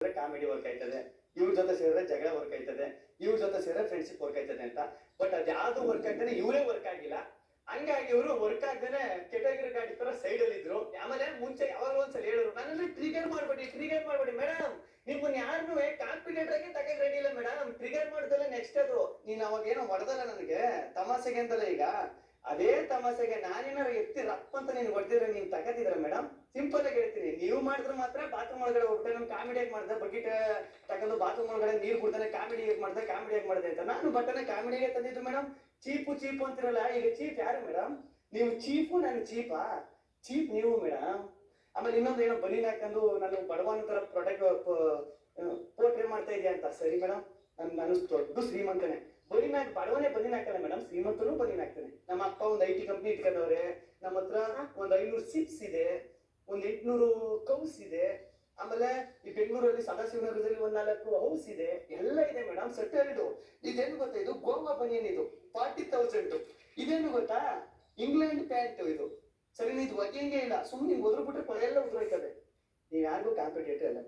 Comedy work ಆಯ್ತದೆ, ಇವ್ರ ಜೊತೆ ಸೇರಿದ್ರೆ ಜಗಳ ವರ್ಕ್ ಆಯ್ತದೆ, ಇವ್ರ ಜೊತೆ ಸೇರಿದ್ರೆ ಫ್ರೆಂಡ್ಶಿಪ್ ವರ್ಕ್ ಆಯ್ತದೆ ಅಂತ. ಬಟ್ ಅದ್ಯಾವ್ದು ವರ್ಕ್ ಆಗ್ತಾನೆ ಇವರೇ ವರ್ಕ್ ಆಗಿಲ್ಲ. ಹಂಗಾಗಿ ಇವರು ವರ್ಕ್ ಆಗ್ದೇನೆ ಕೆಟಗರಿ ಗಾಡಿ ತರ ಸೈಡ್ ಅಲ್ಲಿ ಇದ್ರು. ಆಮೇಲೆ ಮುಂಚೆ ಯಾವಾಗ ಒಂದ್ಸಲ ಹೇಳಿದ್ರು, ನನ್ನನ್ನು ಟ್ರಿಗರ್ ಮಾಡ್ಬೇಡಿ ಮೇಡಮ್, ನಿಮ್ಮನ್ನ ಯಾರನ್ನೂ ಕಾನ್ಫಿಡೆಂಟ್ ಆಗಿ ತಗೊಂಡ್ ರೆಡಿ ಇಲ್ಲ ಮೇಡಮ್, ಟ್ರಿಗರ್ ಮಾಡ್ದಲ್ಲ ನೆಕ್ಸ್ಟ್ ಅದು ನೀನ್ ಅವಾಗ ಏನೋ ಹೊಡೆದಲ್ಲ ನನಗೆ ತಮಾಷೆಗೆ ಅಂತಲ್ಲ. ಈಗ ಅದೇ ತಮಾಷೆಗೆ ನಾನೇನಾರು ಎತ್ತಿ ರಪ್ಪ ಅಂತ ನೀನ್ ಹೊಡೆದಿದ್ರೆ ನೀನ್ ತಗತಿದ್ರ ಮೇಡಮ್? ಸಿಂಪಲ್ ಆಗಿ ಹೇಳ್ತೀನಿ, ನೀವು ಮಾಡಿದ್ರೆ ಮಾತ್ರ ಬಾತ್ರೂಮ್ ಒಳಗಡೆ ಹೋಗ್ಬಿಟ್ಟೆ ನಮ್ ಕಾಮಿಡಿ ಆಗಿ ಮಾಡ್ದೆ, ಬಕೆಟ್ ತಗೊಂಡು ಬಾತ್ರೂಮ್ ಒಳಗಡೆ ನೀರ್ ಬಿಡ್ತಾನೆ ಕಾಮಿಡಿ ಹೇಗ್ ಮಾಡ್ದೆ ಅಂತ. ನಾನು ಬಟ್ಟನೆ ಕಾಮಿಡಿಗೆ ತಂದಿದ್ದು ಮೇಡಮ್. ಚೀಪು ಅಂತಿರಲ್ಲ, ಈಗ ಚೀಪ್ ಯಾರು ಮೇಡಮ್? ನೀವು ಚೀಪು, ನಾನು ಚೀಪಾ? ಚೀಪ್ ನೀವು ಮೇಡಮ್. ಆಮೇಲೆ ಇನ್ನೊಂದು ಏನೋ ಬನೀನ್ ಹಾಕೊಂಡು ನಾನು ಬಡವನ ತರ ಪ್ರೊಟೆಕ್ಟ್ ಪೋರ್ಟ್ರೇ ಮಾಡ್ತಾ ಇದೆಯಾ ಅಂತ. ಸರಿ ಮೇಡಮ್, ನಾನು ದೊಡ್ಡ ಶ್ರೀಮಂತನೇ, ಬಡವನೇ ಬನೀನ್ ಹಾಕಲ್ಲ ಮೇಡಮ್, ಶ್ರೀಮಂತನೂ ಬನೀನ್ ಹಾಕ್ತಾನೆ. ನಮ್ಮ ಅಪ್ಪ ಒಂದು IT ಕಂಪ್ನಿ ಇಟ್ಕೊಂಡವ್ರೆ, ನಮ್ಮ ಹತ್ರ ಒಂದ್ 500 ಸಿಪ್ಸ್ ಇದೆ, ಒಂದ್ 800 ಕೌಸ್ ಇದೆ. ಆಮೇಲೆ ಈ ಬೆಂಗಳೂರಲ್ಲಿ ಸದಾಶಿವನಗರದಲ್ಲಿ 4 ಹೌಸ್ ಇದೆ, ಎಲ್ಲ ಇದೆ ಮೇಡಮ್. ಸೆಟಲ್ ಇದು. ಇದೇನು ಗೊತ್ತಾ, ಇದು ಗೋವಾ ಬನಿಯನ್, ಇದು 40,000. ಇದೇನು ಗೊತ್ತಾ, ಇಂಗ್ಲೆಂಡ್ ಪ್ಯಾಂಟ್ ಇದು. ಸರಿ, ಇದು ಒಗೆಯಂಗೆ ಇಲ್ಲ, ಸುಮ್ಮನೆ ಒದ್ರು ಬಿಟ್ರೆ ಕೊಳೆಲ್ಲ ಉದ್ರೋಯ್ತದೆ. ನೀವು ಯಾರಿಗೂ ಕಾಂಪಿಟೇಟರ್ ಅಲ್ಲ.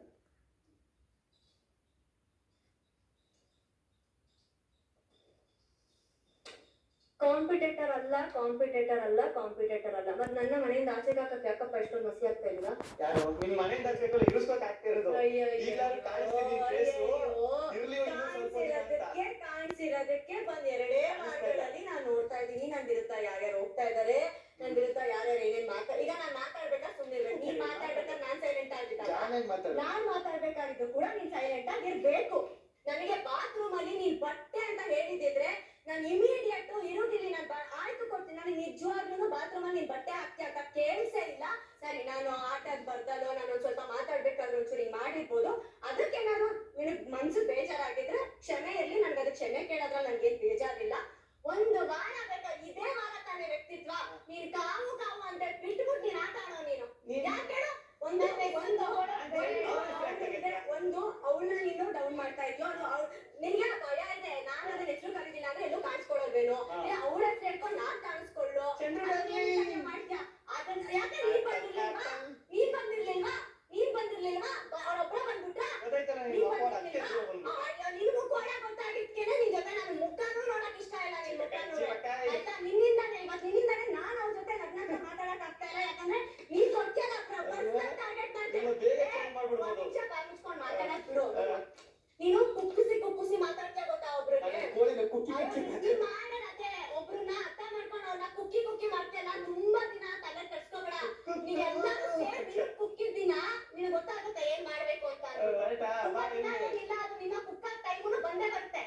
ಕಾಂಪಿಟೇಟರ್ ಅಲ್ಲ. ಮತ್ ನನ್ನ ಮನೆಯಿಂದ ಆಚೆಗೆ ಹಾಕಕ್ ಯಾಕಪ್ಪ ಇಷ್ಟೊಂದು ಮಸಿ ಆಗ್ತಾ ಇಲ್ಲ? ಯಾರು ನಿಮ್ ಮನೆಯಿಂದ ಆಚೆಗೆಲ್ಲ ಇರಿಸ್ಕೊಕ್ ಆಗ್ತಿರೋದು? ಕಾಣಿಸಿರೋದಕ್ಕೆ ಬಂದ್ 2 ಮಾರ್ಗಗಳಲ್ಲಿ ನಾನು ನೋಡ್ತಾ ಇದ್ದೀನಿ. ನನ್ ವಿರುದ್ಧ ಯಾರ್ಯಾರು ಹೋಗ್ತಾ ಇದಾರೆ, ನನ್ ವಿರುದ್ಧ ಯಾರ್ಯಾರು ಏನೇನ್ ಈಗ ನಾನ್ ಮಾತಾಡ್ಬೇಕಾ ಸುಮ್ಮನೆ ನೀನ್ ಮಾತಾಡ್ಬೇಕಾದ್ರೆ ನಾನ್ ಸೈಲೆಂಟ್ ಆಗಿದ್ದ, ನಾನ್ ಮಾತಾಡ್ಬೇಕಾಗಿದ್ದು ಕೂಡ ನೀನ್ ಸೈಲೆಂಟ್ ಆಗಿರ್ಬೇಕು. ನನಗೆ ಬಾತ್ರೂಮ್ ಅಲ್ಲಿ ನೀನ್ ಬಟ್ಟೆ ಅಂತ ಹೇಳಿದಿದ್ರೆ ನಾನು ಇಮಿಡಿಯೇಟ್ ಇರುದಿಲ್ಲ, ನಾನು ಆಯ್ತು ಕೊಡ್ತೀನಿ. ನನಗೆ ನಿಜವಾಗ್ಲೂ ಬಾತ್ರೂಮ್ ಅಲ್ಲಿ ನೀನ್ ಬಟ್ಟೆ ಹಾಕ್ತಿ ಅಂತ ಕೇಳಿಸೇ ಇಲ್ಲ. ಸರಿ, ನಾನು ಆಟದ್ ಬರ್ದಲ್ಲೋ ನಾನು ಒಂದ್ ಸ್ವಲ್ಪ ಮಾತಾಡ್ಬೇಕಾದ್ರೆ ಒಂಚೂರು ಹಿಂಗ್ ಮಾಡಿರ್ಬೋದು. ಅದಕ್ಕೆ ನಾನು ನಿನಗ್ ಮನ್ಸು ಬೇಜಾರಾಗಿದ್ರೆ ಕ್ಷಮೆ ಇರ್ಲಿ, ನನ್ಗೆ ಅದಕ್ಕೆ ಕ್ಷಮೆ ಕೇಳೋದ್ರಲ್ಲಿ ನನ್ಗೇನ್ ಬೇಜಾರಿಲ್ಲ. ಒಂದು ವಾರ ಬೇಕಾದ್ರೆ ಇದೇ ವಾರ ತಾನೇ ವ್ಯಕ್ತಿತ್ವ. ನೀನ್ ಕಾವು ಅಂತ ಬಿಟ್ಬಿಟ್ಟು ನೀನ್ ಆಟ ಆಡೋ ನೀನು ಯಾಕೆ ಹೇಳು? ಒಂದು ಅವಳನ್ನ ನೀನು ಡೌನ್ ಮಾಡ್ತಾ ಇದ್ಯೋ, ನಿನ್ಗೆ ಭಯ ಇದೆ ನಾನು ಅದನ್ನ ಹೆಸರು ಕರೀದಿಲ್ಲ ಅಂದ್ರೆ ಎಲ್ಲೂ ಕಾಣಿಸ್ಕೊಳ್ಳೋದೇನು, ಅವಳ ಹೆಸರು ಹೇಳ್ಕೊಂಡು ನಾನ್ ಕಾಣಿಸ್ಕೊಳ್ಳು ಮಾಡ್ತೀಯ. ಅದನ್ನ ಯಾಕೆ ನೀನ್ ಬಂದಿರ್ಲಿಲ್ವಾ ಅವಳೊಬ್ಬಳ ಬಂದ್ಬಿಟ್ಟ. ನಿನ್ ಮುಖ ಗೊತ್ತಾಗಿದ್ಕೇನೆ ನಿನ್ ಜೊತೆ ನಾನು ಮುಖನೂ ನೋಡಕ್ ಇಷ್ಟ ಇಲ್ಲ. ನಿನ್ ಮುಖನೂ ಆಯ್ತಾ, ನಿನ್ನಿಂದಾನೆ ನಾನು ಅವ್ರ ಜೊತೆ ಲಗ್ನ ಮಾತಾಡಕ್ ಆಗ್ತಾ ಇಲ್ಲ. ಯಾಕಂದ್ರೆ ನೀನ್ ಕೊಡ್ತೀಯಲ್ಲ ಪರ್ಸನಲ್ ಟಾರ್ಗೆಟ್ ಮುಚ್ಕೊಂಡ್ ಮಾತಾಡಕ್ ಬಿಡು. ನೀನು ಕುಕ್ಕುಸಿ ಮಾತಾಡ್ತಾ ಗೊತ್ತಾ ಒಬ್ರಿಗೆ ಮಾಡೋದಕ್ಕೆ, ಒಬ್ರನ್ನ ಅರ್ಥ ಮಾಡ್ಕೊಂಡು ಅವ್ರನ್ನ ಕುಕ್ಕಿ ಮಾಡ್ತೀಯಲ್ಲ, ತುಂಬಾ ದಿನ ತಲೆ ಕೆಡ್ಸ್ಕೊಬೇಡ. ನೀವೆಲ್ಲರೂ ಸೇರಿ ಕುಕ್ಕಿದ ದಿನ ನಿನಗೆ ಗೊತ್ತಾಗುತ್ತೆ ಏನ್ ಮಾಡ್ಬೇಕು ಅಂತ. ತುಂಬಾ ದಿನ ಏನಿಲ್ಲ, ಅದು ನಿನ್ನ ಕುಕ್ಕಾಗ ಟೈಮು ಬಂದೇ ಬರುತ್ತೆ.